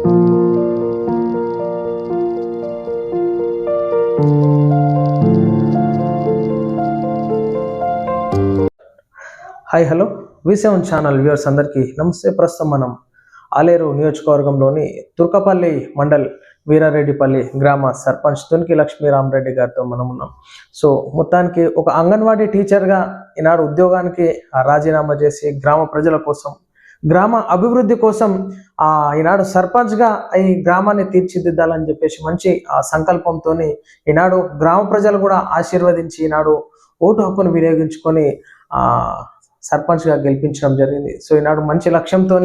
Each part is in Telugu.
Hi hello V7 channel viewers అందరికీ నమస్తే. ప్రస్తుతం మనం ఆలేరు నియోజకవర్గంలోని తుర్కపల్లి మండల్ వీరారెడ్డిపల్లి గ్రామ సర్పంచ్ తునికి లక్ష్మీరామరెడ్డి గారితో మనం ఉన్నాం. సో మొత్తానికి ఒక అంగన్వాడీ టీచర్గా ఈనాడు ఉద్యోగానికి రాజీనామా చేసి గ్రామ ప్రజల కోసం, గ్రామ అభివృద్ధి కోసం ఈనాడు సర్పంచ్గా ఈ గ్రామాన్ని తీర్చిదిద్దాలని చెప్పేసి మంచి సంకల్పంతో ఈనాడు గ్రామ ప్రజలు కూడా ఆశీర్వదించి ఈనాడు ఓటు హక్కును వినియోగించుకొని సర్పంచ్గా గెలిపించడం జరిగింది. సో ఈనాడు మంచి లక్ష్యంతో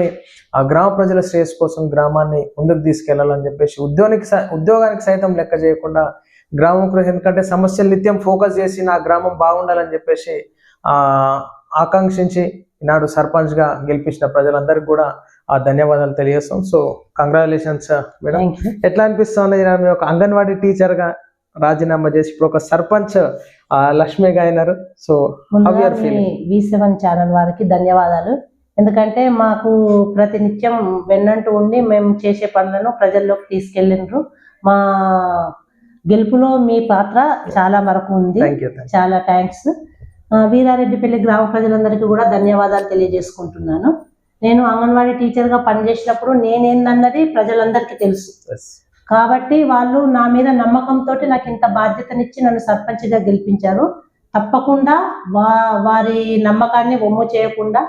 గ్రామ ప్రజల శ్రేయస్ కోసం గ్రామాన్ని ముందుకు తీసుకెళ్లాలని చెప్పేసి ఉద్యోగానికి సైతం లెక్క చేయకుండా గ్రామం, ఎందుకంటే సమస్యలు నిత్యం ఫోకస్ చేసి నా గ్రామం బాగుండాలని చెప్పేసి ఆకాంక్షించి ఈనాడు సర్పంచ్గా గెలిపించిన ప్రజలందరికీ కూడా ధన్యవాదాలు తెలియజేస్తాం. So congratulations madam. ఎట్లా అనిపిస్తుంది మీరు ఒక అంగన్వాడీ టీచర్గా రాజీనామా చేసి ఇప్పుడు ఒక సర్పంచ్ లక్ష్మిగా అయినారు? సో V7 ఛానల్ వారికి ధన్యవాదాలు. ఎందుకంటే మాకు ప్రతినిత్యం వెన్నంటూ ఉండి మేము చేసే పనులను ప్రజల్లోకి తీసుకెళ్ళిండ్రు. మా గెలుపులో మీ పాత్ర చాలా వరకు ఉంది. చాలా థ్యాంక్స్. వీరారెడ్డిపల్లి గ్రామ ప్రజలందరికీ కూడా ధన్యవాదాలు తెలియజేసుకుంటున్నాను. నేను అంగన్వాడీ టీచర్గా పనిచేసినప్పుడు నేనేందన్నది ప్రజలందరికీ తెలుసు. కాబట్టి వాళ్ళు నా మీద నమ్మకంతో నాకు ఇంత బాధ్యతనిచ్చి నన్ను సర్పంచ్గా గెలిపించారు. తప్పకుండా వారి నమ్మకాన్ని ఒమ్ము చేయకుండా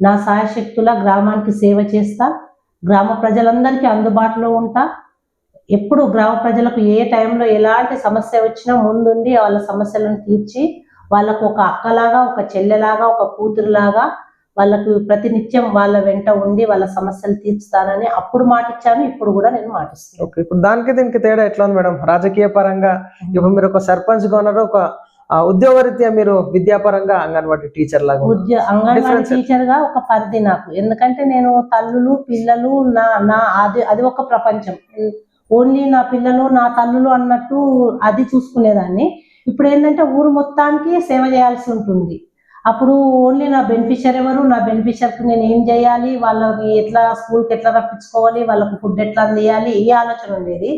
నా సాయశక్తుల గ్రామానికి సేవ చేస్తా, గ్రామ ప్రజలందరికీ అందుబాటులో ఉంటా. ఎప్పుడు గ్రామ ప్రజలకు ఏ టైంలో ఎలాంటి సమస్య వచ్చినా ముందుండి వాళ్ళ సమస్యలను తీర్చి వాళ్ళకు ఒక అక్కలాగా, ఒక చెల్లెలాగా, ఒక కూతురులాగా వాళ్ళకు ప్రతినిత్యం వాళ్ళ వెంట ఉండి వాళ్ళ సమస్యలు తీర్చుతానని అప్పుడు మాటిచ్చాను. ఇప్పుడు కూడా నేను మాటిస్తాను. ఓకే, ఇప్పుడు దానికి దీనికి తేడా ఎట్లా ఉంది మేడం? రాజకీయ పరంగా ఇప్పుడు మీరు ఒక సర్పంచ్గా ఉన్నారు, ఒక ఉద్యోగరీత్యా మీరు విద్యాపరంగా అంగన్వాడీ టీచర్ లాగా అంగన్వాడీ టీచర్ గా ఒక పరిధి నాకు. ఎందుకంటే నేను తల్లులు, పిల్లలు, అది ఒక ప్రపంచం. ఓన్లీ నా పిల్లలు, నా తల్లులు అన్నట్టు అది చూసుకునేదాన్ని. ఇప్పుడు ఏంటంటే ఊరు మొత్తానికి సేవ చేయాల్సి ఉంటుంది. అప్పుడు ఓన్లీ నా బెనిఫిషియర్ ఎవరు, నా బెనిఫిషియర్కి నేను ఏం చేయాలి, వాళ్ళకి ఎట్లా స్కూల్కి ఎట్లా రప్పించుకోవాలి, వాళ్ళకు ఫుడ్ ఎట్లా అందియాలి, ఈ ఆలోచన ఉండేది.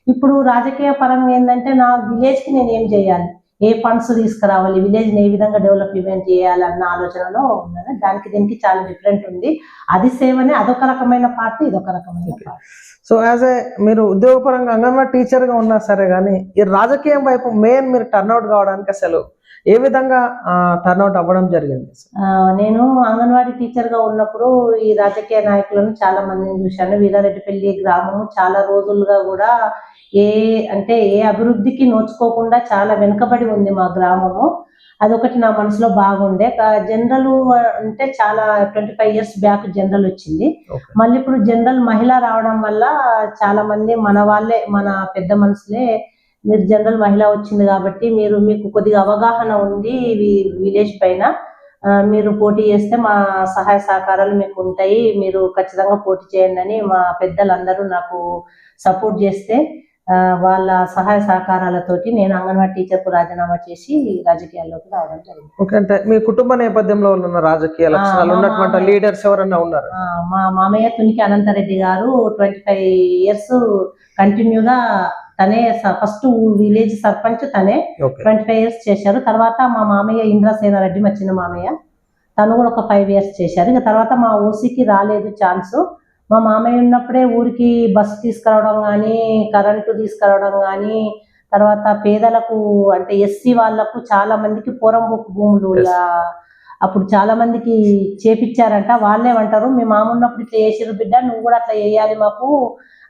ఇప్పుడు రాజకీయ పరంగా ఏంటంటే నా విలేజ్కి నేను ఏం చేయాలి, ఏ ఫండ్స్ తీసుకురావాలి, విలేజ్ని ఏ విధంగా డెవలప్మెంట్ చేయాలి అన్న ఆలోచనలో ఉన్నది. దానికి దీనికి చాలా డిఫరెంట్ ఉంది. అది సేవనే, అదొక రకమైన పార్టీ, ఇదొక రకమైన పార్టీ. సో యాజ్ ఏ మీరు ఉద్యోగపరంగా అంగన్వాడీ టీచర్గా ఉన్నా సరే కానీ ఈ రాజకీయం వైపు మెయిన్ మీరు టర్న్అవుట్ కావడానికి అసలు ఏ విధంగా టర్న్అవుట్ అవ్వడం జరిగింది? నేను అంగన్వాడీ టీచర్గా ఉన్నప్పుడు ఈ రాజకీయ నాయకులను చాలా మందిని చూశాను. వీరారెడ్డిపల్లి గ్రామము చాలా రోజులుగా కూడా ఏ అభివృద్ధికి నోచుకోకుండా చాలా వెనుకబడి ఉంది మా గ్రామము. అదొకటి నా మనసులో బాగుండే. జనరల్ అంటే చాలా 25 years బ్యాక్ జనరల్ వచ్చింది. మళ్ళీ ఇప్పుడు జనరల్ మహిళ రావడం వల్ల చాలా మంది మన వాళ్ళే, మన పెద్ద మనుషులే, మీరు జనరల్ మహిళ వచ్చింది కాబట్టి మీకు కొద్దిగా అవగాహన ఉంది విలేజ్ పైన, మీరు పోటీ చేస్తే మా సహాయ సహకారాలు మీకు ఉంటాయి, మీరు ఖచ్చితంగా పోటీ చేయండి అని మా పెద్దలందరూ నాకు సపోర్ట్ చేస్తే వాళ్ళ సహాయ సహకారాలతోటి నేను అంగన్వాడీ టీచర్కు రాజీనామా చేసి రాజకీయాల్లోకి రావడం జరిగింది. ఓకే, అంటే మీ కుటుంబ నేపథ్యంలో ఉన్న రాజకీయ లక్షణాలు ఉన్నటువంటి లీడర్స్ ఎవరన్నా ఉన్నారు? మా మామయ్య తునికి అనంతరెడ్డి గారు 25 years కంటిన్యూగా తనే ఫస్ట్ విలేజ్ సర్పంచ్, తనే 25 years చేశారు. తర్వాత మా మామయ్య ఇంద్రసేనారెడ్డి, మా చిన్న మామయ్య, తను కూడా ఒక 5 years చేశారు. ఇక తర్వాత మా ఓసీకి రాలేదు ఛాన్స్. మా మామయ్య ఉన్నప్పుడే ఊరికి బస్సు తీసుకురావడం కానీ, కరెంటు తీసుకురావడం కానీ, తర్వాత పేదలకు అంటే ఎస్సీ వాళ్ళకు చాలా మందికి పోరంబోకు భూములు అప్పుడు చాలా మందికి చేపించారంట. వాళ్ళేమంటారు, మీ మామ ఉన్నప్పుడు ఇట్లా చేసిరు బిడ్డ, నువ్వు కూడా అట్లా చేయాలి మాకు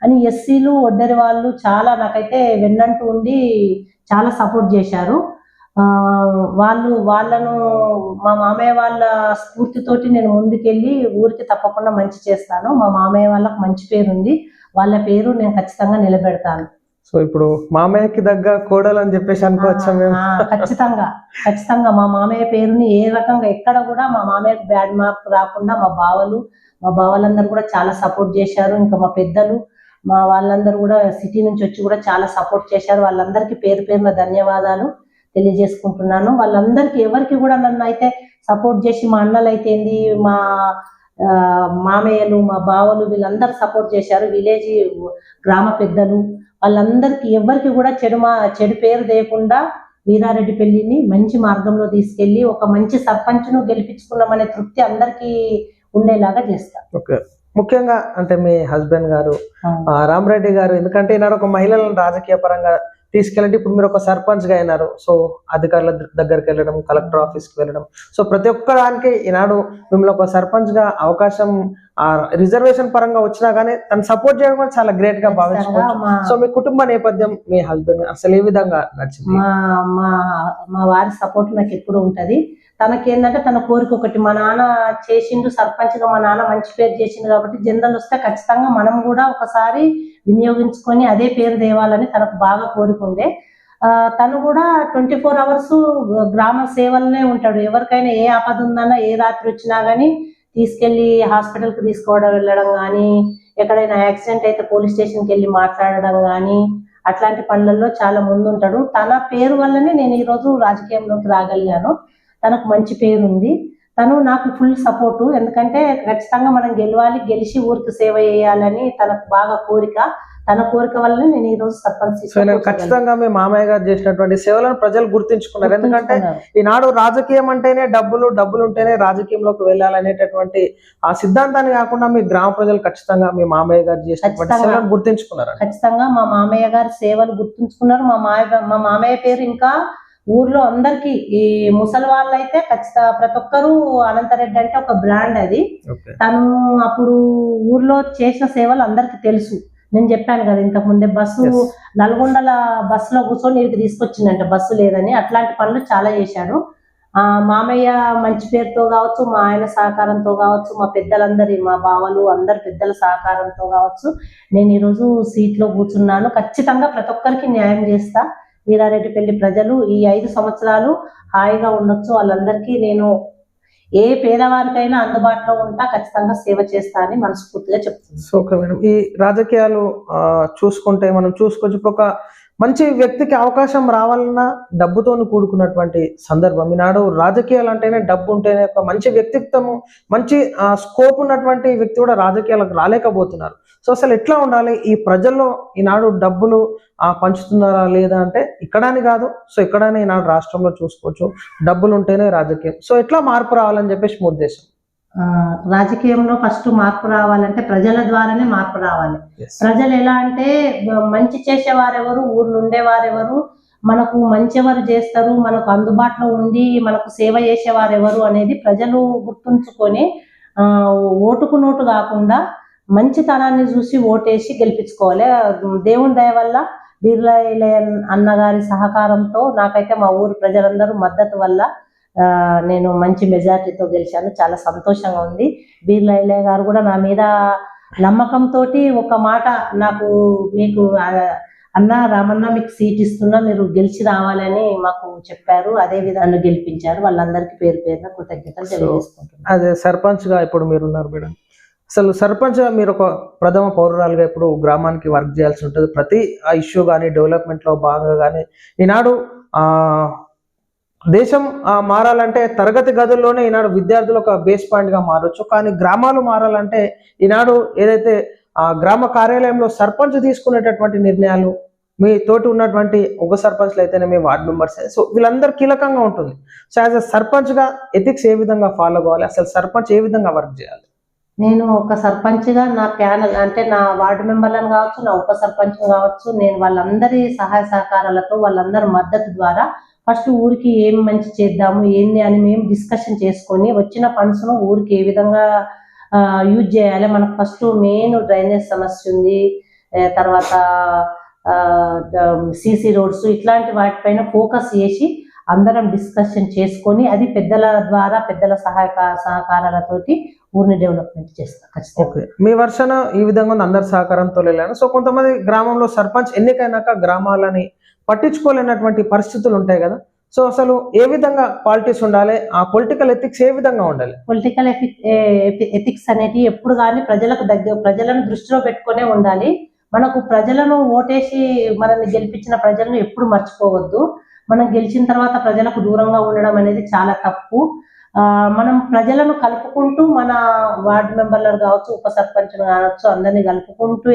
అని ఎస్సీలు, ఒడ్డరి వాళ్ళు చాలా నాకైతే వెన్నంటూ ఉండి చాలా సపోర్ట్ చేశారు. వాళ్ళను మా మామయ్య వాళ్ళ స్ఫూర్తితోటి నేను ముందుకెళ్ళి ఊరికి తప్పకుండా మంచి చేస్తాను. మా మామయ్య వాళ్ళకు మంచి పేరు ఉంది, వాళ్ళ పేరు నేను ఖచ్చితంగా నిలబెడతాను. సో ఇప్పుడు మామయ్యకి దగ్గ కోడలు అని చెప్పేసి అనుకోవచ్చా? ఖచ్చితంగా మా మామయ్య పేరుని ఏ రకంగా ఎక్కడ కూడా మా మామయ్యకు బ్యాడ్ మార్క్ రాకుండా మా బావలందరూ కూడా చాలా సపోర్ట్ చేశారు. ఇంకా మా పెద్దలు, మా వాళ్ళందరూ కూడా సిటీ నుంచి వచ్చి కూడా చాలా సపోర్ట్ చేశారు. వాళ్ళందరికీ పేరు పేరున ధన్యవాదాలు తెలియజేసుకుంటున్నాను. వాళ్ళందరికీ ఎవరికి కూడా నన్ను అయితే సపోర్ట్ చేసి, మా అన్నలు అయితేంది, మా మామయ్యలు, మా బావలు వీళ్ళందరూ సపోర్ట్ చేశారు. విలేజ్ గ్రామ పెద్దలు వాళ్ళందరికీ ఎవరికి కూడా చెడు పేరు లేకుండా వీరారెడ్డి పెళ్లిని మంచి మార్గంలో తీసుకెళ్లి ఒక మంచి సర్పంచ్ను గెలిపించుకున్నామనే తృప్తి అందరికీ ఉండేలాగా చేస్తారు. ఓకే, ముఖ్యంగా అంటే మీ హస్బెండ్ గారు రామరెడ్డి గారు, ఎందుకంటే ఈనాడు ఒక మహిళలను రాజకీయ పరంగా తీసుకెళ్ళండి. ఇప్పుడు మీరు ఒక సర్పంచ్ గా అయినారు, సో అధికారుల దగ్గరికి వెళ్ళడం, కలెక్టర్ ఆఫీస్ కి వెళ్ళడం, సో ప్రతి ఒక్క దానికి ఈనాడు మిమ్మల్ని ఒక సర్పంచ్ గా అవకాశం రిజర్వేషన్ పరంగా వచ్చినా గానీ తను సపోర్ట్ చేయడం కూడా చాలా గ్రేట్ గా భావించుకోవచ్చు. సో మీ కుటుంబ నేపథ్యం, మీ హస్బెండ్ అసలు ఏ విధంగా నచ్చింది? మా వారి సపోర్ట్ నాకు ఎప్పుడు ఉంటది. తనకి ఏంటంటే తన కోరిక ఒకటి, మా నాన్న చేసిండు సర్పంచ్ గా, మా నాన్న మంచి పేరు చేసిండు కాబట్టి జనరల్ వస్తే ఖచ్చితంగా మనం కూడా ఒకసారి వినియోగించుకొని అదే పేరు తేవాలని తనకు బాగా కోరిక ఉండే. తను కూడా 24 hours గ్రామ సేవలనే ఉంటాడు. ఎవరికైనా ఏ ఆపద ఉందన్నా, ఏ రాత్రి వచ్చినా గానీ తీసుకెళ్లి హాస్పిటల్ కి తీసుకోవడం వెళ్ళడం కానీ, ఎక్కడైనా యాక్సిడెంట్ అయితే పోలీస్ స్టేషన్కి వెళ్ళి మాట్లాడడం కానీ, అట్లాంటి పనులలో చాలా ముందుంటాడు. తన పేరు వల్లనే నేను ఈ రోజు రాజకీయంలోకి రాగలిగాను. తనకు మంచి పేరు ఉంది. తను నాకు ఫుల్ సపోర్టు. ఎందుకంటే ఖచ్చితంగా మనం గెలవాలి, గెలిచి ఊరికి సేవ చేయాలని తనకు బాగా కోరిక. తన కోరిక వల్లనే నేను ఈ రోజు సర్పంచ్. ఖచ్చితంగా మీ మామయ్య గారు చేసినటువంటి సేవలను ప్రజలు గుర్తించుకున్నారు. ఎందుకంటే ఈనాడు రాజకీయం అంటేనే డబ్బులు ఉంటేనే రాజకీయంలోకి వెళ్ళాలనేటటువంటి ఆ సిద్ధాంతాన్ని కాకుండా మీ గ్రామ ప్రజలు ఖచ్చితంగా మీ మామయ్య గారు చేసినటువంటి సేవలను గుర్తించుకున్నారు. ఖచ్చితంగా మా మామయ్య గారి సేవలు గుర్తుంచుకున్నారు. మా మామయ్య పేరు ఇంకా ఊర్లో అందరికి, ఈ ముసలి వాళ్ళు అయితే ఖచ్చితంగా ప్రతి ఒక్కరు అనంతరెడ్డి అంటే ఒక బ్రాండ్ అది. తను అప్పుడు ఊర్లో చేసిన సేవలు అందరికి తెలుసు. నేను చెప్పాను కదా ఇంతకు ముందే, బస్సు నల్గొండల బస్సులో కూర్చొని వీరికి తీసుకొచ్చిందంటే బస్సు లేదని, అట్లాంటి పనులు చాలా చేశాడు. మామయ్య మంచి పేరుతో కావచ్చు, మా ఆయన సహకారంతో కావచ్చు, మా పెద్దలందరి, మా బావలు అందరి పెద్దల సహకారంతో కావచ్చు నేను ఈరోజు సీట్లో కూర్చున్నాను. ఖచ్చితంగా ప్రతి ఒక్కరికి న్యాయం చేస్తా. వీరారెడ్డి పెళ్లి ప్రజలు ఈ 5 సంవత్సరాలు హాయిగా ఉండొచ్చు. వాళ్ళందరికీ నేను ఏ పేదవారికైనా అందుబాటులో ఉంటా, ఖచ్చితంగా సేవ చేస్తా అని మనస్ఫూర్తిగా చెప్తున్నాను. ఓకే మేడం, ఈ రాజకీయాలు చూసుకుంటే మనం చూసుకోవచ్చు, ఒక మంచి వ్యక్తికి అవకాశం రావాలన్నా డబ్బుతో కూడుకున్నటువంటి సందర్భం. ఈనాడు రాజకీయాలు అంటేనే డబ్బు ఉంటేనే, ఒక మంచి వ్యక్తిత్వము, మంచి స్కోప్ ఉన్నటువంటి వ్యక్తి కూడా రాజకీయాలకు రాలేకపోతున్నారు. సో అసలు ఎట్లా ఉండాలి? ఈ ప్రజల్లో ఈనాడు డబ్బులు పంచుతున్నారా లేదా అంటే ఇక్కడని కాదు, సో ఎక్కడైనా ఈనాడు రాష్ట్రంలో చూసుకోవచ్చు, డబ్బులు ఉంటేనే రాజకీయం. సో ఎట్లా మార్పు రావాలని చెప్పేసి మీ ఉద్దేశం? రాజకీయంలో ఫస్ట్ మార్పు రావాలంటే ప్రజల ద్వారానే మార్పు రావాలి. ప్రజలు ఎలా అంటే మంచి చేసేవారెవరు, ఊర్లో ఉండేవారెవరు, మనకు మంచి ఎవరు చేస్తారు, మనకు అందుబాటులో ఉండి మనకు సేవ చేసేవారెవరు అనేది ప్రజలు గుర్తుంచుకొని ఓటుకు నోటు కాకుండా మంచితనాన్ని చూసి ఓటేసి గెలిపించుకోవాలి. దేవుని దయ వల్ల బిర్లా అన్నగారి సహకారంతో నాకైతే మా ఊరి ప్రజలందరూ మద్దతు వల్ల నేను మంచి మెజార్టీతో గెలిచాను. చాలా సంతోషంగా ఉంది. బిర్లా గారు కూడా నా మీద నమ్మకంతో ఒక మాట నాకు, మీకు అన్న రామన్న మీకు సీట్ ఇస్తున్నా, మీరు గెలిచి రావాలని మాకు చెప్పారు. అదే విధంగా గెలిపించారు. వాళ్ళందరికీ పేరు పేరున కృతజ్ఞతలు తెలియజేసుకుంటున్నాను. అదే సర్పంచ్ గా ఇప్పుడు మీరున్నారు మేడం, అసలు సర్పంచ్ గా మీరు ఒక ప్రథమ పౌరురాలుగా ఇప్పుడు గ్రామానికి వర్క్ చేయాల్సి ఉంటుంది. ప్రతి ఇష్యూ కానీ డెవలప్మెంట్ లో భాగంగా కానీ ఈనాడు దేశం మారాలంటే తరగతి గదుల్లోనే ఈనాడు విద్యార్థులు ఒక బేస్ పాయింట్ గా మారొచ్చు, కానీ గ్రామాలు మారాలంటే ఈనాడు ఏదైతే గ్రామ కార్యాలయంలో సర్పంచ్ తీసుకునేటటువంటి నిర్ణయాలు, మీ తోటి ఉన్నటువంటి ఉప సర్పంచ్లు అయితేనే మీ వార్డు మెంబర్స్, సో వీళ్ళందరూ కీలకంగా ఉంటుంది. సో యాజ్ అ సర్పంచ్ గా ఎథిక్స్ ఏ విధంగా ఫాలో కావాలి, అసలు సర్పంచ్ ఏ విధంగా వర్క్ చేయాలి? నేను ఒక సర్పంచ్ గా నా ప్యానల్ అంటే నా వార్డు మెంబర్లను కావచ్చు, నా ఉప సర్పంచ్ కావచ్చు, నేను వాళ్ళందరి సహాయ సహకారాలతో, వాళ్ళందరి మద్దతు ద్వారా ఫస్ట్ ఊరికి ఏం మంచి చేద్దాము ఏంది అని మేము డిస్కషన్ చేసుకొని వచ్చిన ఫండ్స్ ను ఊరికి ఏ విధంగా యూజ్ చేయాలి. మనకు ఫస్ట్ మెయిన్ డ్రైనేజ్ సమస్య ఉంది, తర్వాత సిసి రోడ్స్, ఇట్లాంటి వాటిపైన ఫోకస్ చేసి అందరం డిస్కషన్ చేసుకొని అది పెద్దల ద్వారా, పెద్దల సహకారాలతోటి ఊరిని డెవలప్మెంట్ చేస్తాం. మీ వర్షన ఈ విధంగా అందరి సహకారంతో వెళ్ళాను. సో కొంతమంది గ్రామంలో సర్పంచ్ ఎన్నికైనాక గ్రామాలని పట్టించుకోలేనటువంటి పరిస్థితులు ఉంటాయి కదా, సో అసలు ఏ విధంగా పాలిటిక్స్ ఉండాలి, ఆ పొలిటికల్ ఎథిక్స్ ఏ విధంగా ఉండాలి? పొలిటికల్ ఎథిక్స్ అనేది ఎప్పుడు కానీ ప్రజలను దృష్టిలో పెట్టుకునే ఉండాలి. మనకు ప్రజలను ఓటేసి మనల్ని గెలిపించిన ప్రజలను ఎప్పుడు మర్చిపోవద్దు. మనం గెలిచిన తర్వాత ప్రజలకు దూరంగా ఉండడం అనేది చాలా తప్పు. మనం ప్రజలను కలుపుకుంటూ మన వార్డు మెంబర్లు కావచ్చు, ఉప సర్పంచులు కావచ్చు, అందరినీ కలుపుకుంటూ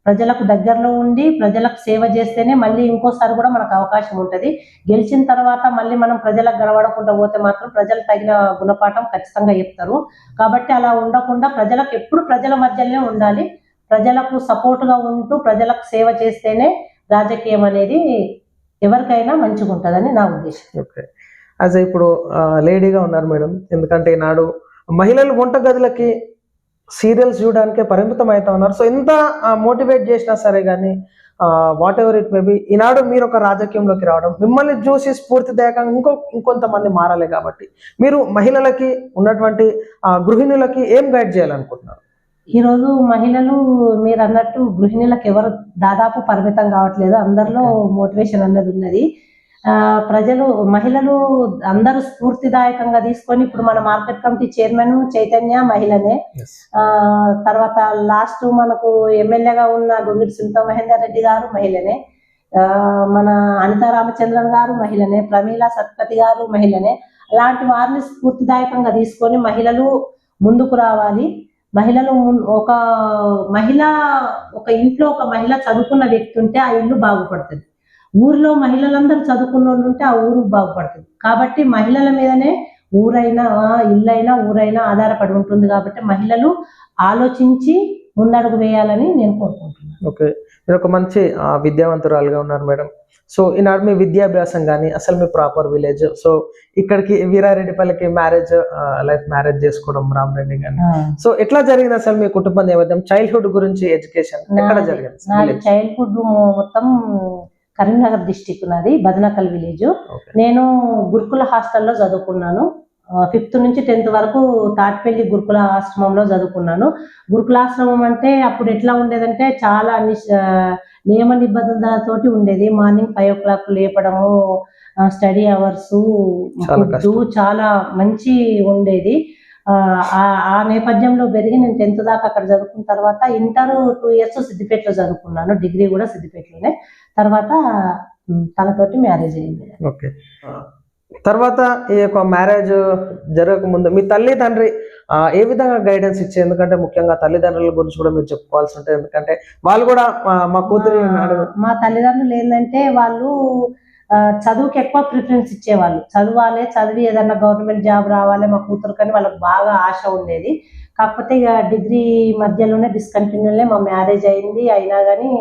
ప్రజలకు దగ్గరలో ఉండి ప్రజలకు సేవ చేస్తేనే మళ్ళీ ఇంకోసారి కూడా మనకు అవకాశం ఉంటుంది. గెలిచిన తర్వాత మళ్ళీ మనం ప్రజలకు గడవడకుండా పోతే మాత్రం ప్రజలు తగిన గుణపాఠం ఖచ్చితంగా చెప్తారు. కాబట్టి అలా ఉండకుండా ప్రజలకు ఎప్పుడు ప్రజల మధ్యలోనే ఉండాలి. ప్రజలకు సపోర్ట్గా ఉంటూ ప్రజలకు సేవ చేస్తేనే రాజకీయం అనేది ఎవరికైనా మంచిగా ఉంటుందని నా ఉద్దేశం. ఓకే, యాజ్ ఇప్పుడు లేడీగా ఉన్నారు మేడం, ఎందుకంటే ఈనాడు మహిళలు వంటగదులకి సీరియల్స్ చూడడానికే పరిమితం అవుతా ఉన్నారు. సో ఎంత మోటివేట్ చేసినా సరే కానీ వాట్ ఎవర్ ఇట్ మేబీ, ఈనాడు మీరు ఒక రాజకీయంలోకి రావడం, మిమ్మల్ని చూసి స్ఫూర్తిదాయకంగా ఇంకొంతమంది మారాలి. కాబట్టి మీరు మహిళలకి ఉన్నటువంటి గృహిణులకి ఏం గైడ్ చేయాలనుకుంటున్నారు? ఈరోజు మహిళలు మీరు అన్నట్టు గృహిణులకు ఎవరు దాదాపు పరిమితం కావట్లేదు. అందరిలో మోటివేషన్ అన్నది ఉన్నది. ప్రజలు మహిళలు అందరూ స్ఫూర్తిదాయకంగా తీసుకొని ఇప్పుడు మన మార్కెట్ కమిటీ చైర్మన్ చైతన్య మహిళనే. తర్వాత లాస్ట్ మనకు ఎమ్మెల్యేగా ఉన్న గొంగిడి సునీత మహేందర్ రెడ్డి గారు మహిళనే. మన అనితా రామచంద్రన్ గారు మహిళనే. ప్రమీల సత్పతి గారు మహిళనే. అలాంటి వారిని స్ఫూర్తిదాయకంగా తీసుకొని మహిళలు ముందుకు రావాలి. మహిళలు ఒక ఇంట్లో ఒక మహిళ చదువుకున్న వ్యక్తి ఉంటే ఆ ఇల్లు బాగుపడుతుంది. ఊరిలో మహిళలందరూ చదువుకున్న వాళ్ళు ఉంటే ఆ ఊరు బాగుపడుతుంది. కాబట్టి మహిళల మీదనే ఊరైనా ఇల్లైనా ఊరైనా ఆధారపడి ఉంటుంది. కాబట్టి మహిళలు ఆలోచించి ముందడుగు వేయాలని నేను కోరుకుంటున్నాను. ఓకే, మీరు ఒక మంచి విద్యావంతురాలుగా ఉన్నారు మేడం. సో ఈనాడు మీ విద్యాభ్యాసం కానీ అసలు మీ ప్రాపర్ విలేజ్, సో ఇక్కడికి వీరారెడ్డిపల్లికి మ్యారేజ్ చేసుకోవడం రామరెడ్డి గారిని, సో ఎట్లా జరిగింది అసలు మీ కుటుంబ నేపథ్యం, చైల్డ్హుడ్ గురించి ఎడ్యుకేషన్ ఎక్కడ జరిగింది? చైల్డ్హుడ్ మొత్తం కరీంనగర్ డిస్టిక్ నాది, బదనకల్ విలేజ్. నేను గురుకుల హాస్టల్లో చదువుకున్నాను. 5th నుంచి 10th వరకు తాటిపల్లి గురుకుల ఆశ్రమంలో చదువుకున్నాను. గురుకులాశ్రమం అంటే అప్పుడు ఎట్లా ఉండేదంటే చాలా నియమ నిబంధనలతోటి ఉండేది. మార్నింగ్ 5 o'clock లేపడము, స్టడీ అవర్స్, చాలా మంచి ఉండేది. ఆ నేపథ్యంలో పెరిగి నేను 10th దాకా అక్కడ చదువుకున్న తర్వాత ఇంటర్ 2 years సిద్దిపేటలో చదువుకున్నాను. డిగ్రీ కూడా సిద్దిపేటలోనే. తర్వాత తనతోటి మ్యారేజ్ అయింది. ఓకే, తర్వాత ఈ యొక్క మ్యారేజ్ జరగక ముందు మీ తల్లిదండ్రి ఏ విధంగా గైడెన్స్ ఇచ్చే? ఎందుకంటే ముఖ్యంగా తల్లిదండ్రుల గురించి కూడా మీరు చెప్పుకోవాల్సి ఉంటుంది. ఎందుకంటే వాళ్ళు కూడా మా కూతురి మా తల్లిదండ్రులు ఏంటంటే వాళ్ళు చదువుకి ఎక్కువ ప్రిఫరెన్స్ ఇచ్చేవాళ్ళు. చదివి ఏదన్నా గవర్నమెంట్ జాబ్ రావాలి మా కూతురు కానీ వాళ్ళకి బాగా ఆశ ఉండేది. కాకపోతే ఇక డిగ్రీ మధ్యలోనే డిస్కంటిన్యూలే మా మ్యారేజ్ అయింది. అయినా కానీ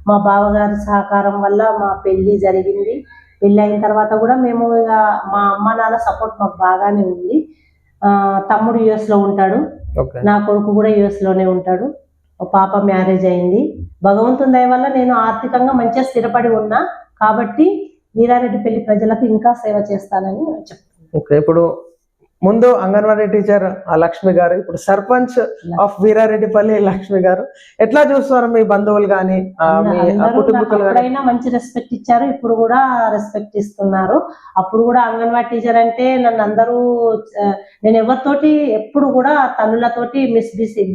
మా బావగారి సహకారం వల్ల మా పెళ్లి జరిగింది. పెళ్లి అయిన తర్వాత కూడా మేము ఇక మా అమ్మ నాన్న సపోర్ట్ మాకు బాగానే ఉంది. తమ్ముడు US లో ఉంటాడు, నా కొడుకు కూడా US లోనే ఉంటాడు. పాప మ్యారేజ్ అయింది. భగవంతుని దయ వల్ల నేను ఆర్థికంగా మంచిగా స్థిరపడి ఉన్నా. కాబట్టి వీరారెడ్డిపల్లి ప్రజలకు ఇంకా సేవ చేస్తానని చెప్తాను. ఓకే, ఇప్పుడు ముందు అంగన్వాడీ టీచర్ లక్ష్మి గారు, ఇప్పుడు సర్పంచ్ ఆఫ్ వీరారెడ్డిపల్లి లక్ష్మి గారు, ఎట్లా చూస్తున్నారు మీ బంధువులు కానీ ఎప్పుడైనా మంచి రెస్పెక్ట్ ఇచ్చారు, ఇప్పుడు కూడా రెస్పెక్ట్ ఇస్తున్నారు. అప్పుడు కూడా అంగన్వాడీ టీచర్ అంటే నన్ను అందరూ, నేను ఎవరితోటి ఎప్పుడు కూడా తల్లులతోటి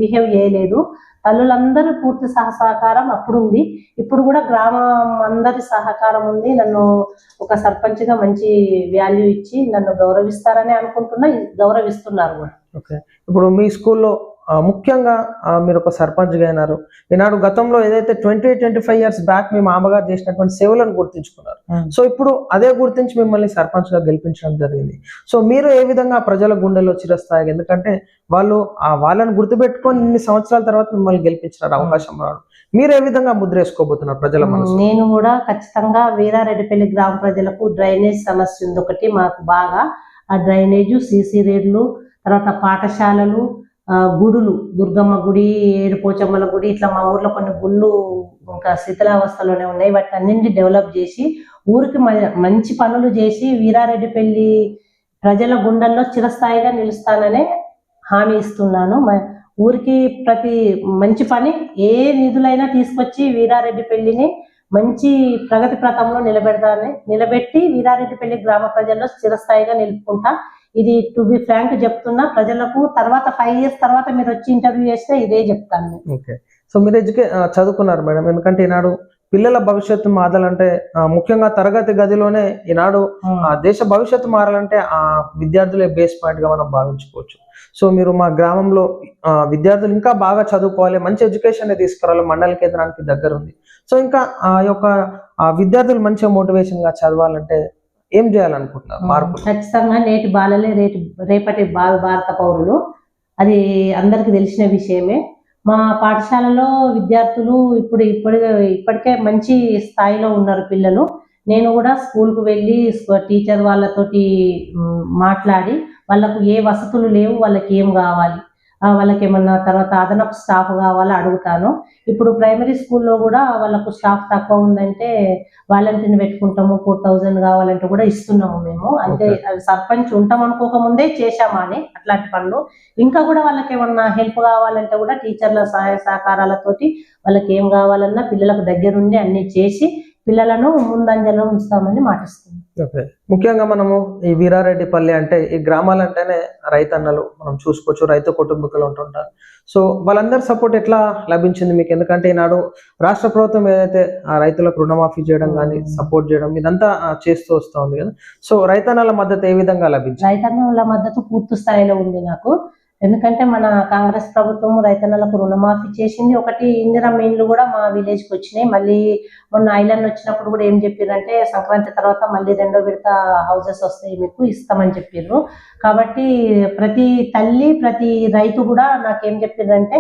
బిహేవ్ చేయలేదు. తల్లులందరూ పూర్తి సహకారం అప్పుడు ఉంది, ఇప్పుడు కూడా గ్రామం అందరి సహకారం ఉంది. నన్ను ఒక సర్పంచ్గా మంచి వాల్యూ ఇచ్చి నన్ను గౌరవిస్తారని అనుకుంటున్నా, గౌరవిస్తున్నారు కూడా. ఓకే, ఇప్పుడు మీ స్కూల్లో ముఖ్యంగా మీరు ఒక సర్పంచ్గా అయినారు. ఈనాడు గతంలో ఏదైతే 20-25 years బ్యాక్ మీ మామగారు చేసినటువంటి సేవలను గుర్తించుకున్నారు. సో ఇప్పుడు అదే గుర్తించి మిమ్మల్ని సర్పంచ్గా గెలిపించడం జరిగింది. సో మీరు ఏ విధంగా ప్రజల గుండెల్లో చిరస్థాయి, ఎందుకంటే వాళ్ళని గుర్తుపెట్టుకొని ఇన్ని సంవత్సరాల తర్వాత మిమ్మల్ని గెలిపించినారు, అవకాశం రావడం, మీరు ఏ విధంగా ముద్ర వేసుకోబోతున్నారు ప్రజల మనసు? నేను కూడా ఖచ్చితంగా వీరారెడ్డిపల్లి గ్రామ ప్రజలకు డ్రైనేజ్ సమస్య ఉంది ఒకటి మాకు బాగా. ఆ డ్రైనేజ్, CC రోడ్లు, తర్వాత పాఠశాలలు, గుడులు, దుర్గమ్మ గుడి, ఏడుపోచమ్మల గుడి, ఇట్లా మా ఊర్లో కొన్ని గుళ్ళు ఇంకా శిథిలావస్థలోనే ఉన్నాయి. వాటిని అన్నింటినీ డెవలప్ చేసి ఊరికి మంచి పనులు చేసి వీరారెడ్డిపల్లి ప్రజల గుండెల్లో చిరస్థాయిగా నిలుస్తాననే హామీ ఇస్తున్నాను. ఊరికి ప్రతి మంచి పని, ఏ నిధులైనా తీసుకొచ్చి వీరారెడ్డిపల్లిని మంచి ప్రగతి పథంలో నిలబెట్టి వీరారెడ్డిపల్లి గ్రామ ప్రజల్లో చిరస్థాయిగా నిలుపుకుంటా. ఇది టు బి ఫ్రాంక్ చెప్తున్నా, ప్రజలకు తర్వాత 5 years తర్వాత మీరు వచ్చి ఇంటర్వ్యూ చేస్తే ఇదే చెప్తాను. ఓకే, సో మీరు చదువుకున్నారు మేడం, ఎందుకంటే ఈనాడు పిల్లల భవిష్యత్తు మారాలంటే ముఖ్యంగా తరగతి గదిలోనే ఈనాడు దేశ భవిష్యత్తు మారాలంటే ఆ విద్యార్థులే బేస్ పాయింట్ గా మనం భావించుకోవచ్చు. సో మీరు మా గ్రామంలో విద్యార్థులు ఇంకా బాగా చదువుకోవాలి, మంచి ఎడ్యుకేషన్ తీసుకురావాలి, మండల కేంద్రానికి దగ్గర ఉంది. సో ఇంకా ఆ యొక్క విద్యార్థులు మంచిగా మోటివేషన్ గా చదవాలంటే ఏం చేయాలనుకుంటున్నారు మార్పు? ఖచ్చితంగా నేటి బాలలే రేపటి భారత పౌరులు, అది అందరికి తెలిసిన విషయమే. మా పాఠశాలలో విద్యార్థులు ఇప్పటికే మంచి స్థాయిలో ఉన్నారు పిల్లలు. నేను కూడా స్కూల్కు వెళ్ళి టీచర్ వాళ్ళతోటి మాట్లాడి వాళ్ళకు ఏ వసతులు లేవు, వాళ్ళకి ఏం కావాలి, వాళ్ళకి ఏమన్నా తర్వాత అదనపు స్టాఫ్ కావాలో అడుగుతాను. ఇప్పుడు ప్రైమరీ స్కూల్లో కూడా వాళ్ళకు స్టాఫ్ తక్కువ ఉందంటే వాలంటీర్ని పెట్టుకుంటాము, 4000 కావాలంటే కూడా ఇస్తున్నాము మేము. అంటే సర్పంచ్ ఉంటాం అనుకోకముందే చేశామని అట్లాంటి పనులు. ఇంకా కూడా వాళ్ళకి ఏమన్నా హెల్ప్ కావాలంటే కూడా టీచర్ల సహాయ సహకారాలతోటి వాళ్ళకి ఏం కావాలన్నా పిల్లలకు దగ్గరుండి అన్ని చేసి పిల్లలను ముందంజలో ఉంచుతామని మాటిస్తుంది. ముఖ్యంగా మనము ఈ వీరారెడ్డిపల్లి అంటే ఈ గ్రామాలంటేనే రైతన్నలు మనం చూసుకోవచ్చు, రైతు కుటుంబీకులు ఉంటుంటారు. సో వాళ్ళందరి సపోర్ట్ ఎట్లా లభించింది మీకు? ఎందుకంటే ఈనాడు రాష్ట్ర ప్రభుత్వం ఏదైతే ఆ రైతులకు రుణమాఫీ చేయడం కానీ సపోర్ట్ చేయడం ఇదంతా చేస్తూ వస్తూ ఉంది కదా. సో రైతన్నల మద్దతు ఏ విధంగా లభించింది? రైతన్నల మద్దతు పూర్తి స్థాయిలో ఉంది నాకు. ఎందుకంటే మన కాంగ్రెస్ ప్రభుత్వం రైతన్నలకు రుణమాఫీ చేసింది. ఒకటి ఇందిరమ్మ ఇండ్లు కూడా మా విలేజ్కి వచ్చినాయి. మళ్ళీ మొన్న ఐలాండ్ వచ్చినప్పుడు కూడా ఏం చెప్పారంటే సంక్రాంతి తర్వాత మళ్ళీ 2వ విడత హౌసెస్ వస్తాయి మీకు ఇస్తామని చెప్పారు. కాబట్టి ప్రతి తల్లి ప్రతి రైతు కూడా నాకేం చెప్పారంటే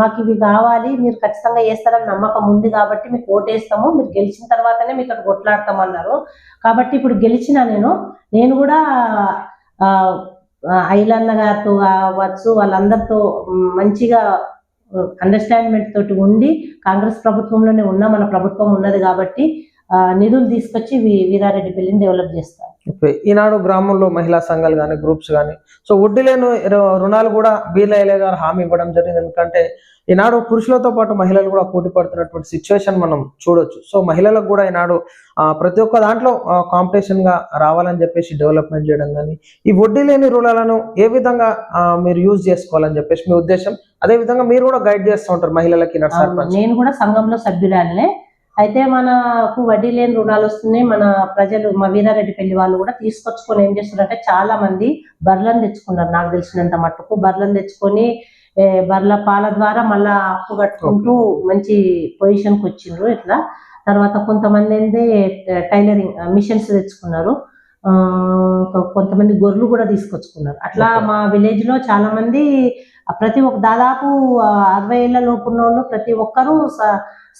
మాకు ఇవి కావాలి, మీరు ఖచ్చితంగా వేస్తారని నమ్మకం ఉంది కాబట్టి మీకు ఓటేస్తాము, మీరు గెలిచిన తర్వాతనే మీతో కొట్లాడతామన్నారు. కాబట్టి ఇప్పుడు గెలిచిన నేను కూడా ఐలన్న గారితో కావచ్చు వాళ్ళందరితో మంచిగా అండర్స్టాండ్మెంట్ తోటి ఉండి కాంగ్రెస్ ప్రభుత్వంలోనే మన ప్రభుత్వం ఉన్నది కాబట్టి నిధులు తీసుకొచ్చి వీరారెడ్డిపల్లిని డెవలప్ చేస్తారు. ఈనాడు గ్రామంలో మహిళా సంఘాలు కానీ గ్రూప్స్ కానీ సో వడ్డీ లేని రుణాలు కూడా బీర్లయ్య గారు హామీ ఇవ్వడం జరిగింది. ఎందుకంటే ఈనాడు పురుషులతో పాటు మహిళలు కూడా పోటీ పడుతున్నటువంటి సిచ్యువేషన్ మనం చూడొచ్చు. సో మహిళలకు కూడా ఈనాడు ప్రతి ఒక్క దాంట్లో కాంపిటీషన్ గా రావాలని చెప్పేసి డెవలప్మెంట్ చేయడం కానీ ఈ వడ్డీ లేని రుణాలను ఏ విధంగా మీరు యూజ్ చేసుకోవాలని చెప్పేసి మీ ఉద్దేశం. అదే విధంగా మీరు కూడా గైడ్ చేస్తూ ఉంటారు మహిళలకి. నేను కూడా సంఘంలో సభ్యురాలనే. అయితే మనకు వడ్డీ లేని రుణాలు వస్తున్నాయి. మన ప్రజలు మా వీరారెడ్డిపల్లి వాళ్ళు కూడా తీసుకొచ్చుకొని ఏం చేస్తున్నారంటే చాలా మంది బర్రెలను తెచ్చుకున్నారు. నాకు తెలిసినంత మట్టుకు బర్రెలను తెచ్చుకొని బర్రెల పాల ద్వారా మళ్ళా అప్పు కట్టుకుంటూ మంచి పొజిషన్కి వచ్చిండ్రు. ఇట్లా తర్వాత కొంతమంది ఏంటి టైలరింగ్ మిషన్స్ తెచ్చుకున్నారు, కొంతమంది గొర్రెలు కూడా తీసుకొచ్చుకున్నారు. అట్లా మా విలేజ్ లో చాలా మంది ప్రతి ఒక్క దాదాపు 60 ఏళ్ల లోపు ఉన్న వాళ్ళు ప్రతి ఒక్కరూ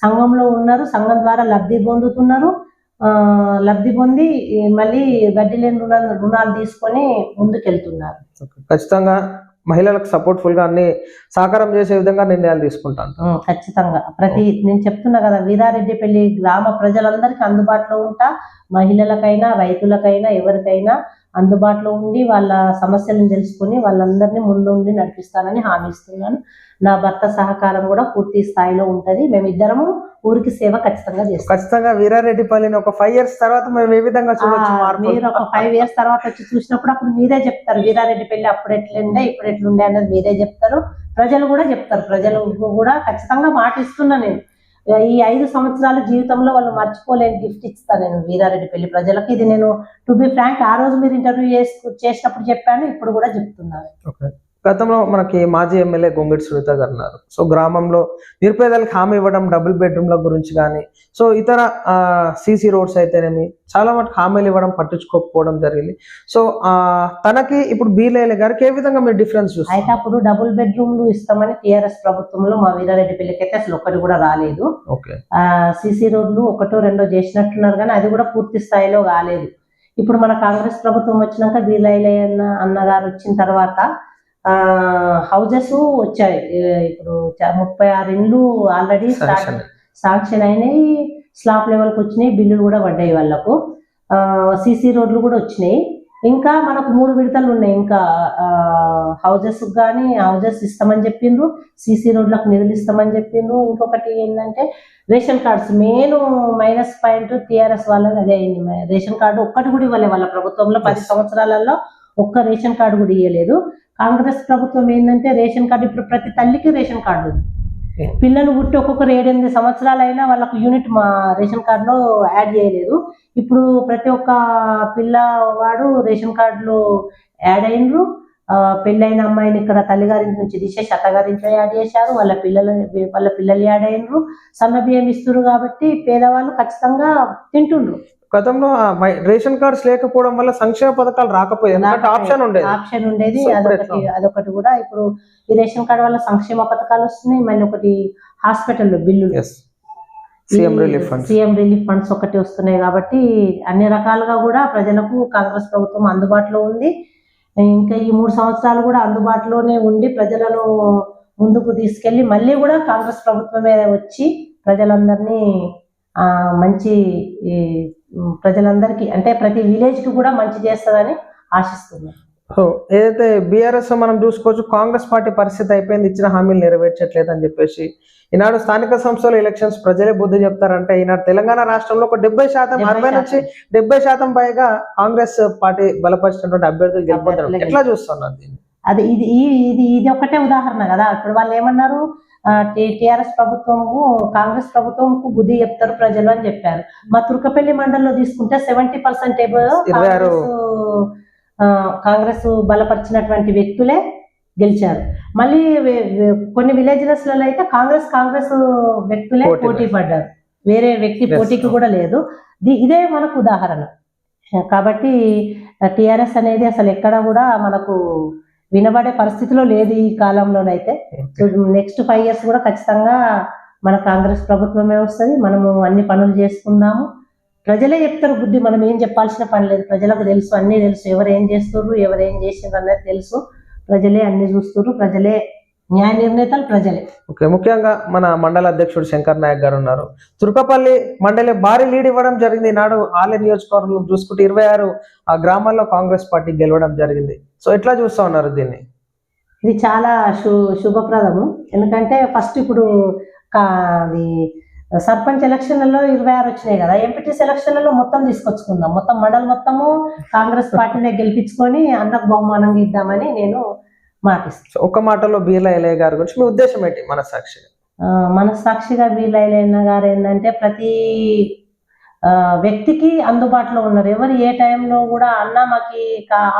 సంఘంలో ఉన్నారు. సంఘం ద్వారా లబ్ధి పొందుతున్నారు. లబ్ధి పొంది మళ్ళీ వడ్డీ లేని రుణాలు తీసుకొని ముందుకెళ్తున్నారు. ఖచ్చితంగా మహిళలకు సపోర్ట్ ఫుల్ గా అన్ని సహకారం చేసే విధంగా నిర్ణయాలు తీసుకుంటాను. ఖచ్చితంగా నేను చెప్తున్నా కదా, వీరారెడ్డిపల్లి గ్రామ ప్రజలందరికీ అందుబాటులో ఉంటా, మహిళలకైనా రైతులకైనా ఎవరికైనా అందుబాటులో ఉండి వాళ్ళ సమస్యలను తెలుసుకుని వాళ్ళందరినీ ముందు ఉండి నడిపిస్తానని హామీ ఇస్తున్నాను. నా భర్త సహకారం కూడా పూర్తి స్థాయిలో ఉంటది. మేమిద్దరము ఊరికి సేవ ఖచ్చితంగా చేస్తాం. ఖచ్చితంగా వీరారెడ్డిపల్లిని ఒక 5 years తర్వాత మేము ఏ విధంగా చూడొచ్చు? మీరు ఒక 5 years తర్వాత వచ్చి చూసినప్పుడు అప్పుడు మీరే చెప్తారు వీరారెడ్డిపల్లి అప్పుడు ఎట్లుండే ఇప్పుడు ఎట్లుండే అనేది మీరే చెప్తారు. ప్రజలు కూడా చెప్తారు. ప్రజలు కూడా ఖచ్చితంగా మాట ఇస్తున్నా. నేను ఈ 5 సంవత్సరాల జీవితంలో వాళ్ళు మర్చిపోలేని గిఫ్ట్ ఇస్తాను నేను వీరారెడ్డిపల్లి ప్రజలకు. ఇది నేను టు బి ఫ్రాంక్ ఆ రోజు మీరు ఇంటర్వ్యూ చేసినప్పుడు చెప్పాను, ఇప్పుడు కూడా చెప్తున్నాను. గతంలో మనకి మాజీ ఎమ్మెల్యే గొంగిడి సునీత గారు ఉన్నారు. సో గ్రామంలో నిరుపేదలకు హామీ ఇవ్వడం, డబుల్ బెడ్రూమ్ల గురించి కానీ సో ఇతర సీసీ రోడ్స్ అయితేనేమి చాలా మటుకు హామీలు ఇవ్వడం పట్టించుకోకపోవడం జరిగింది. సో తనకి ఇప్పుడు బీర్లయ్య గారికి ఏ విధంగా మీరు డిఫరెన్స్ చూస్తారు? అయితే అప్పుడు డబుల్ బెడ్రూమ్లు ఇస్తామని టీఆర్ఎస్ ప్రభుత్వంలో మా వీరారెడ్డిపల్లికి అయితే అసలు ఒక్కటి కూడా రాలేదు. సీసీ రోడ్లు 1, 2 చేసినట్టున్నారు కానీ అది కూడా పూర్తి స్థాయిలో కాలేదు. ఇప్పుడు మన కాంగ్రెస్ ప్రభుత్వం వచ్చినాక బీర్లయ్య అన్నగారు వచ్చిన తర్వాత హౌజెస్ వచ్చాయి. ఇప్పుడు 36 ఇండ్లు ఆల్రెడీ శాంక్షన్ అయినాయి, స్లాబ్ లెవెల్కి వచ్చినాయి, బిల్లులు కూడా పడ్డాయి వాళ్ళకు. సీసీ రోడ్లు కూడా వచ్చినాయి. ఇంకా మనకు 3 విడతలు ఉన్నాయి. ఇంకా హౌజెస్ కానీ హౌజెస్ ఇస్తామని చెప్పిండ్రు, సీసీ రోడ్లకు నిధులు ఇస్తామని చెప్పిండ్రు. ఇంకొకటి ఏంటంటే ration cards main minus point TRS వాళ్ళది అదే అయింది. రేషన్ కార్డు ఒక్కటి కూడా ఇవ్వలేదు వాళ్ళ ప్రభుత్వంలో. 10 సంవత్సరాలలో ఒక్క రేషన్ కార్డు కూడా ఇవ్వలేదు. కాంగ్రెస్ ప్రభుత్వం ఏంటంటే రేషన్ కార్డు ఇప్పుడు ప్రతి తల్లికి రేషన్ కార్డు ఉంది. పిల్లలు పుట్టి ఒక్కొక్కరు 7-8 సంవత్సరాలు అయినా వాళ్ళకు యూనిట్ మా రేషన్ కార్డులో యాడ్ చేయలేదు. ఇప్పుడు ప్రతి ఒక్క పిల్లవాడు రేషన్ కార్డులో యాడ్ అయినరు. పెళ్ళైన అమ్మాయిని ఇక్కడ తల్లిగారింటి నుంచి తీసేసి అత్తగారింట్లో యాడ్ చేశారు. వాళ్ళ పిల్లలు యాడ్ అయినరు. సన్న బియ్యం ఇస్తున్నారు కాబట్టి పేదవాళ్ళు ఖచ్చితంగా తింటుండ్రు. గతంలో రేషన్ కార్డ్స్ లేకపోవడం వల్ల సంక్షేమ పథకాలు రాకపోయేది, ఆప్షన్ ఉండేది. అదొకటి కూడా ఇప్పుడు ఈ రేషన్ కార్డు వల్ల సంక్షేమ పథకాలు వస్తున్నాయి. మళ్ళీ ఒకటి హాస్పిటల్లో బిల్లులు, సీఎం రిలీఫ్ ఫండ్స్ ఒకటి వస్తున్నాయి. కాబట్టి అన్ని రకాలుగా కూడా ప్రజలకు కాంగ్రెస్ ప్రభుత్వం అందుబాటులో ఉంది. ఇంకా ఈ 3 సంవత్సరాలు కూడా అందుబాటులోనే ఉండి ప్రజలను ముందుకు తీసుకెళ్లి మళ్ళీ కూడా కాంగ్రెస్ ప్రభుత్వమే వచ్చి ప్రజలందరినీ మంచి ప్రజలందరికీ అంటే ప్రతి విలేజ్ కి కూడా మంచి చేస్తుందని ఆశిస్తున్నాం. సో ఏదైతే బీఆర్ఎస్ మనం చూసుకోవచ్చు, కాంగ్రెస్ పార్టీ పరిస్థితి అయిపోయింది, ఇచ్చిన హామీలు నెరవేర్చట్లేదు అని చెప్పేసి ఈనాడు స్థానిక సంస్థల ఎలక్షన్స్ ప్రజలే బుద్ధి చెప్తారంటే ఈనాడు తెలంగాణ రాష్ట్రంలో ఒక 70% 60 నుంచి 70% పైగా కాంగ్రెస్ పార్టీ బలపరిచినటువంటి అభ్యర్థులు గెలుపొందడం ఎట్లా చూస్తున్నారు దీన్ని? అది ఇది ఒకటే ఉదాహరణ కదా. ఇప్పుడు వాళ్ళు ఏమన్నారు, టిఆర్ఎస్ ప్రభుత్వము కాంగ్రెస్ ప్రభుత్వంకు బుద్ధి చెప్తారు ప్రజలు అని చెప్పారు. మా తుర్కపల్లి మండలంలో తీసుకుంటే 70% కాంగ్రెస్ బలపరిచినటువంటి వ్యక్తులే గెలిచారు. మళ్ళీ కొన్ని విలేజ్లలో అయితే కాంగ్రెస్ వ్యక్తులే పోటీ పడ్డారు, వేరే వ్యక్తి పోటీకి కూడా లేదు. ఇదే మనకు ఉదాహరణ. కాబట్టి టిఆర్ఎస్ అనేది అసలు ఎక్కడ కూడా మనకు వినబడే పరిస్థితిలో లేదు ఈ కాలంలోనైతే. నెక్స్ట్ 5 years కూడా ఖచ్చితంగా మన కాంగ్రెస్ ప్రభుత్వమే వస్తుంది. మనము అన్ని పనులు చేసుకుందాము. ప్రజలే చెప్తారు బుద్ధి, మనం ఏం చెప్పాల్సిన పని లేదు. ప్రజలకు తెలుసు, అన్నీ తెలుసు, ఎవరు ఏం చేస్తున్నారు, ఎవరు ఏం చేసిండ్రు అనేది తెలుసు. ప్రజలే అన్ని చూస్తున్నారు, ప్రజలే న్యాయ నిర్ణేతలు, ప్రజలే. ఓకే, ముఖ్యంగా మన మండల అధ్యక్షుడు శంకర్ నాయక్ గారు ఉన్నారు. తుర్కపల్లి మండలి భారీ లీడ్ ఇవ్వడం జరిగింది. నాడు ఆలయ నియోజకవర్గం చూసుకుంటే 26 గ్రామాల్లో కాంగ్రెస్ పార్టీ గెలవడం జరిగింది. సో ఎట్లా చూస్తా ఉన్నారు దీన్ని? ఇది చాలా శుభప్రదము. ఎందుకంటే ఫస్ట్ ఇప్పుడు సర్పంచ్ ఎలక్షన్లలో 26 వచ్చినాయి కదా, ఎంపీటీసీ ఎలక్షన్లలో మొత్తం తీసుకొచ్చుకుందాం, మొత్తం మండలి మొత్తము కాంగ్రెస్ పార్టీనే గెలిపించుకొని అన్నకు బహుమానంగా ఇద్దామని నేను మాటిస్తాను. ఒక మాటలో బీర్ల ఎల్లయ్య గారి గురించి మీ ఉద్దేశం ఏంటి? మనస్సాక్షిగా బీర్ల ఎల్లయ్య గారు ఏంటంటే ప్రతి వ్యక్తికి అందుబాటులో ఉన్నారు. ఎవరు ఏ టైంలో కూడా అన్న మాకు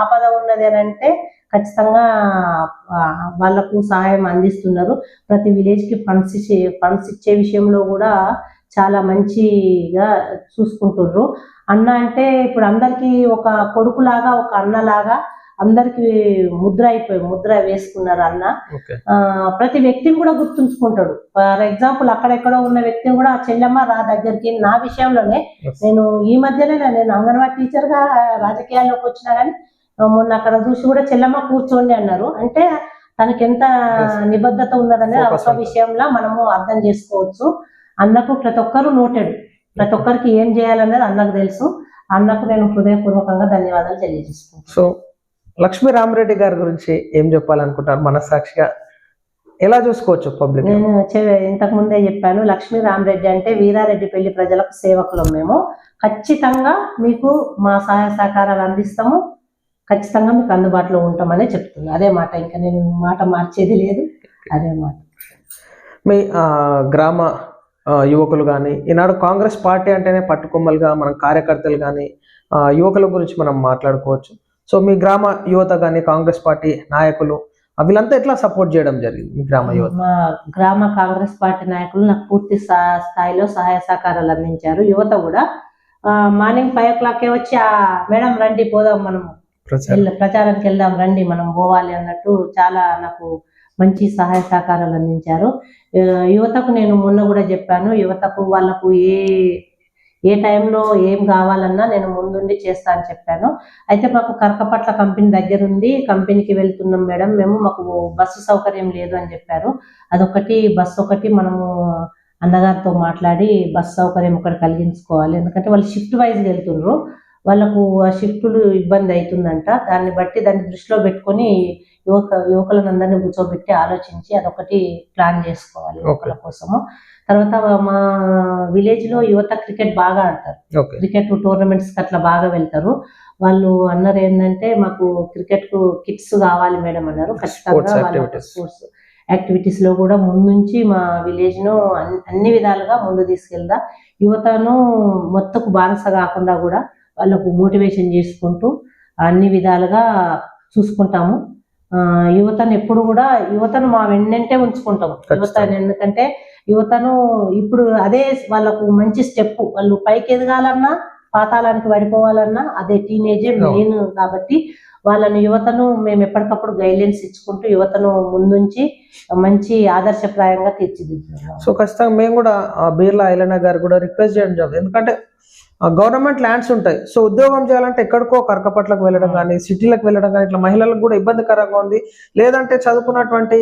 ఆపద ఉన్నది అని అంటే ఖచ్చితంగా వాళ్లకు సహాయం అందిస్తున్నారు. ప్రతి విలేజ్ కి ఫండ్స్ ఇచ్చే విషయంలో కూడా చాలా మంచిగా చూసుకుంటున్నారు. అన్న అంటే ఇప్పుడు అందరికి ఒక కొడుకులాగా, ఒక అన్నలాగా అందరికి ముద్ర వేసుకున్నారు అన్న. ప్రతి వ్యక్తిని కూడా గుర్తుంచుకుంటాడు. ఫర్ ఎగ్జాంపుల్ అక్కడెక్కడో ఉన్న వ్యక్తిని కూడా చెల్లెమ్మ రా దగ్గరికి. నా విషయంలోనే నేను ఈ మధ్యనే నేను అంగన్వాడీ టీచర్ గా రాజకీయాల్లోకి వచ్చినా గానీ మొన్న అక్కడ చూసి కూడా చెల్లెమ్మ కూర్చోండి అన్నారు. అంటే తనకి ఎంత నిబద్ధత ఉన్నదనే ఒక విషయంలో మనము అర్థం చేసుకోవచ్చు. అన్నకు ప్రతి ఒక్కరు నోటెడ్, ప్రతి ఒక్కరికి ఏం చేయాలనేది అన్నకు తెలుసు. అన్నకు నేను హృదయపూర్వకంగా ధన్యవాదాలు తెలియజేసుకుంటాను. సో లక్ష్మీ రామరెడ్డి గారి గురించి ఏం చెప్పాలనుకుంటారు? మనస్సాక్షిగా ఎలా చూసుకోవచ్చు పబ్లిక్? నేను ఇంతకు ముందే చెప్పాను, లక్ష్మీ రామరెడ్డి అంటే వీరారెడ్డిపల్లి ప్రజలకు సేవకులం. మేము ఖచ్చితంగా మీకు మా సహాయ సహకారాలు అందిస్తాము, ఖచ్చితంగా మీకు అందుబాటులో ఉంటామనే చెప్తున్నాను. అదే మాట, ఇంకా నేను మాట మార్చేది లేదు, అదే మాట. మీ గ్రామ యువకులు కానీ ఈనాడు కాంగ్రెస్ పార్టీ అంటేనే పట్టుకొమ్మలుగా మనం కార్యకర్తలు కానీ యువకుల గురించి మనం మాట్లాడుకోవచ్చు. సో మీ గ్రామ యువత కానీ కాంగ్రెస్ పార్టీ నాయకులు వీళ్ళంతా ఎట్లా సపోర్ట్ చేయడం జరిగింది మీ గ్రామ యువత? మా గ్రామ కాంగ్రెస్ పార్టీ నాయకులు నాకు పూర్తి స్థాయిలో సహాయ సహకారాలు అందించారు. యువత కూడా మార్నింగ్ 5 o'clock వచ్చి మేడం రండి పోదాం, మనం ప్రచారానికి వెళ్దాం రండి, మనం పోవాలి అన్నట్టు చాలా నాకు మంచి సహాయ సహకారాలు అందించారు. యువతకు నేను మొన్న కూడా చెప్పాను, యువతకు వాళ్ళకు ఏ టైంలో ఏం కావాలన్నా నేను ముందుండి చేస్తా అని చెప్పాను. అయితే మాకు కరకపట్ల కంపెనీ దగ్గర ఉంది, కంపెనీకి వెళ్తున్నాం మేడం మేము, మాకు బస్సు సౌకర్యం లేదు అని చెప్పారు. అదొకటి, బస్సు ఒకటి మనము అన్నగారితో మాట్లాడి బస్సు సౌకర్యం ఒకటి కలిగించుకోవాలి. ఎందుకంటే వాళ్ళు షిఫ్ట్ వైజ్ వెళ్తున్నారు, వాళ్ళకు ఆ షిఫ్టులు ఇబ్బంది అవుతుందంట. దాన్ని దృష్టిలో పెట్టుకొని యువకులను అందరినీ కూర్చోబెట్టి ఆలోచించి అదొకటి ప్లాన్ చేసుకోవాలి యువకుల కోసము. తర్వాత మా విలేజ్ లో యువత క్రికెట్ బాగా ఆడతారు, క్రికెట్ టోర్నమెంట్స్ కి అట్లా బాగా వెళ్తారు. వాళ్ళు అన్నారు ఏంటంటే మాకు క్రికెట్ కు కిట్స్ కావాలి మేడం అన్నారు. ఖచ్చితంగా వాళ్ళ స్పోర్ట్స్ యాక్టివిటీస్ లో కూడా ముందుంచి మా విలేజ్ ను అన్ని విధాలుగా ముందు తీసుకెళ్దా. యువతను మొత్తకు బానిస కాకుండా కూడా వాళ్ళకు మోటివేషన్ చేసుకుంటూ అన్ని విధాలుగా చూసుకుంటాము. యువతను ఎప్పుడు కూడా యువతను మా వెన్నంటే ఉంచుకుంటాము. యువతను ఎందుకంటే యువతను ఇప్పుడు అదే వాళ్ళకు మంచి స్టెప్. వాళ్ళు పైకి ఎదగాలన్నా పాతాళానికి పడిపోవాలన్నా అదే టీనేజే మెయిన్. కాబట్టి యువతను మేము ఎప్పటికప్పుడు గైడ్లైన్స్ ఇచ్చుకుంటూ యువతను ముందుంచి మంచి ఆదర్శప్రాయంగా తీర్చిదిద్దాము. సో ఖచ్చితంగా మేము కూడా బీర్లా ఐలన్న గారు కూడా రిక్వెస్ట్ చేయడం జరుగుతుంది. ఎందుకంటే గవర్నమెంట్ ల్యాండ్స్ ఉంటాయి. సో ఉద్యోగం చేయాలంటే ఎక్కడికో కరకపట్లకు వెళ్ళడం కానీ, సిటీలకు వెళ్ళడం కానీ, ఇట్లా మహిళలకు కూడా ఇబ్బందికరంగా ఉంది. లేదంటే చదువుకున్నటువంటి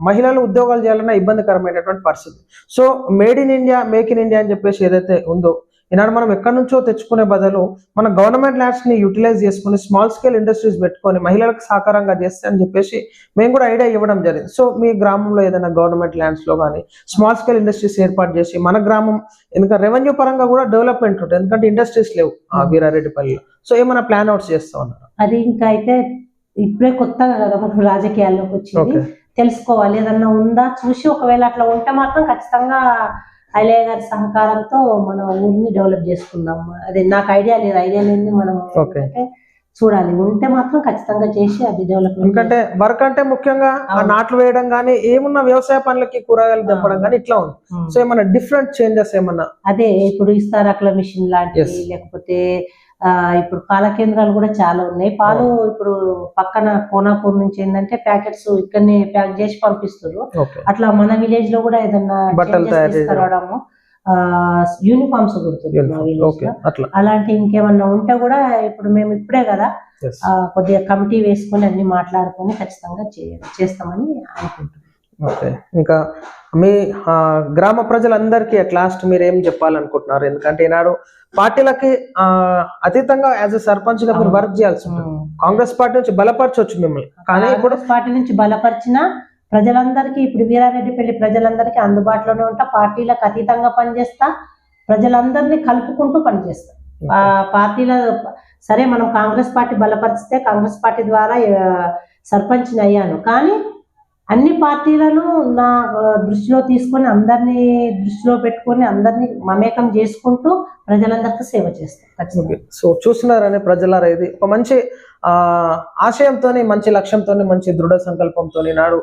మహిళలు ఉద్యోగాలు చేయాలన్నా ఇబ్బందికరమైనటువంటి పరిస్థితి. So made in India, make in India అని చెప్పేసి ఏదైతే ఉందో, ఈనాడు మనం ఎక్కడి నుంచో తెచ్చుకునే బదులు మన గవర్నమెంట్ ల్యాండ్స్ ని యూటిలైజ్ చేసుకుని స్మాల్ స్కేల్ ఇండస్ట్రీస్ పెట్టుకొని మహిళలకు సహకారంగా చేస్తే అని చెప్పేసి మేము కూడా ఐడియా ఇవ్వడం జరిగింది. సో మీ గ్రామంలో ఏదైనా గవర్నమెంట్ ల్యాండ్స్ లో కానీ స్మాల్ స్కేల్ ఇండస్ట్రీస్ ఏర్పాటు చేసి మన గ్రామం, ఎందుకంటే రెవెన్యూ పరంగా కూడా డెవలప్మెంట్ ఉంటుంది, ఎందుకంటే ఇండస్ట్రీస్ లేవు వీరారెడ్డిపల్లిలో. సో ఏమైనా ప్లాన్ అవుట్స్ చేస్తా ఉన్నారు? అది ఇంకా అయితే ఇప్పుడే కొత్తగా కదా మనకు రాజకీయాల్లోకి వచ్చింది, తెలుసుకోవాలి. ఏదన్నా ఉందా చూసి ఒకవేళ అట్లా ఉంటే మాత్రం ఖచ్చితంగా ఐలయ్య గారి సహకారంతో మన ఊరిని డెవలప్ చేసుకుందాం. అదే నాకు ఐడియా లేని మనం చూడాలి. ఉంటే మాత్రం ఖచ్చితంగా చేసి అది డెవలప్మెంట్. ఎందుకంటే వర్క్ అంటే ముఖ్యంగా నాట్లు వేయడం కానీ, ఏమున్నా వ్యవసాయ పనులకి కూరగాయలు తెప్పడం కానీ ఇట్లా ఉంది. సో ఏమన్నా డిఫరెంట్ చేంజెస్ ఏమన్నా? అదే ఇప్పుడు ఇస్తారట్ల మిషన్ లాంటివి, లేకపోతే ఇప్పుడు పాల కేంద్రాలు కూడా చాలా ఉన్నాయి. పాలు ఇప్పుడు పక్కన కోనాపూర్ నుంచి ఏంటంటే ప్యాకెట్స్ ఇక్కడనే ప్యాక్ చేసి పంపిస్తారు. అట్లా మన విలేజ్ లో కూడా ఏదన్నా తీసుకురావడము, యూనిఫామ్స్ కుడుతుంది అలాంటి ఇంకేమన్నా ఉంటే కూడా ఇప్పుడు మేము ఇప్పుడే కదా కొద్దిగా కమిటీ వేసుకొని అన్ని మాట్లాడుకొని ఖచ్చితంగా చేస్తామని అనుకుంటున్నాం. ఓకే, ఇంకా మీ గ్రామ ప్రజలందరికీ అట్ లాస్ట్ మీరు ఏం చెప్పాలనుకుంటున్నారు? ఎందుకంటే ఈనాడు పార్టీలకి అతీతంగా యాజ్ ఎ సర్పంచ్ గా మీరు వర్క్ చేయాల్సి ఉంటుంది. కాంగ్రెస్ పార్టీ నుంచి బలపరచవచ్చు మిమ్మల్ని, కానీ ఇప్పుడు పార్టీ నుంచి బలపరిచిన ప్రజలందరికీ, ఇప్పుడు వీరారెడ్డిపల్లి ప్రజలందరికీ అందుబాటులోనే ఉంటా, పార్టీలకు అతీతంగా పనిచేస్తా, ప్రజలందరినీ కలుపుకుంటూ పనిచేస్తా. పార్టీల సరే మనం కాంగ్రెస్ పార్టీ బలపరిస్తే కాంగ్రెస్ పార్టీ ద్వారా సర్పంచ్ని అయ్యాను, కానీ అన్ని పార్టీలను నా దృష్టిలో తీసుకొని అందరినీ దృష్టిలో పెట్టుకొని అందరినీ మమేకం చేసుకుంటూ ప్రజలందరికీ సేవ చేస్తాం. సో చూస్తున్నారని ప్రజలారా, ఇది ఒక మంచి ఆశయంతో, మంచి లక్ష్యంతో, మంచి దృఢ సంకల్పంతో ఈనాడు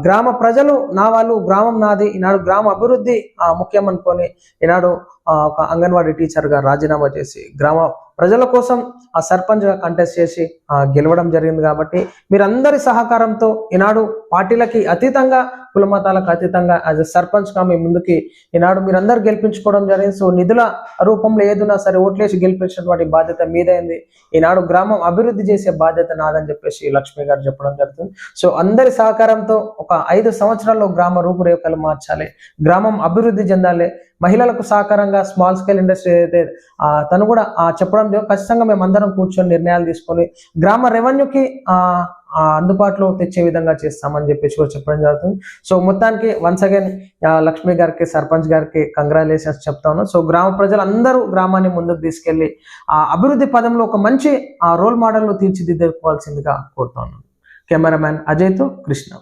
గ్రామ ప్రజలు నా వాళ్ళు, గ్రామం నాది, ఈనాడు గ్రామ అభివృద్ధి ముఖ్యం అనుకొని ఈనాడు ఒక అంగన్వాడీ టీచర్ గా రాజీనామా చేసి గ్రామ ప్రజల కోసం ఆ సర్పంచ్ గా కంటెస్ట్ చేసి గెలవడం జరిగింది. కాబట్టి మీరందరి సహకారంతో ఈనాడు పార్టీలకి అతీతంగా, కుల మతాలకు అతీతంగా యాజ్ ఎ సర్పంచ్ గా మీ ముందుకి ఈనాడు మీరందరూ గెలిపించుకోవడం జరిగింది. సో నిధుల రూపంలో ఏదున్నా సరే ఓట్లేసి గెలిపించినటువంటి బాధ్యత మీదైంది. ఈనాడు గ్రామం అభివృద్ధి చేసే బాధ్యత నాదని చెప్పేసి లక్ష్మి గారు చెప్పడం జరుగుతుంది. సో అందరి సహకారంతో ఒక 5 సంవత్సరాల్లో గ్రామ రూపురేఖలు మార్చాలి, గ్రామం అభివృద్ధి చెందాలి, మహిళలకు సహకారంగా స్మాల్ స్కేల్ ఇండస్ట్రీ అయితే తను కూడా చెప్పడం ఖచ్చితంగా మేము అందరం కూర్చొని నిర్ణయాలు తీసుకొని గ్రామ రెవెన్యూకి అందుబాటులో తెచ్చే విధంగా చేస్తామని చెప్పేసి కూడా చెప్పడం జరుగుతుంది. సో మొత్తానికి వన్స్ అగైన్ లక్ష్మి గారికి, సర్పంచ్ గారికి కంగ్రాచులేషన్స్ చెప్తాను. సో గ్రామ ప్రజలందరూ గ్రామాన్ని ముందుకు తీసుకెళ్లి ఆ అభివృద్ధి పదంలో ఒక మంచి రోల్ మోడల్ లో తీర్చిదిద్దుకోవాల్సిందిగా కోరుతున్నాను. కెమెరామ్యాన్ అజయ్తో కృష్ణ.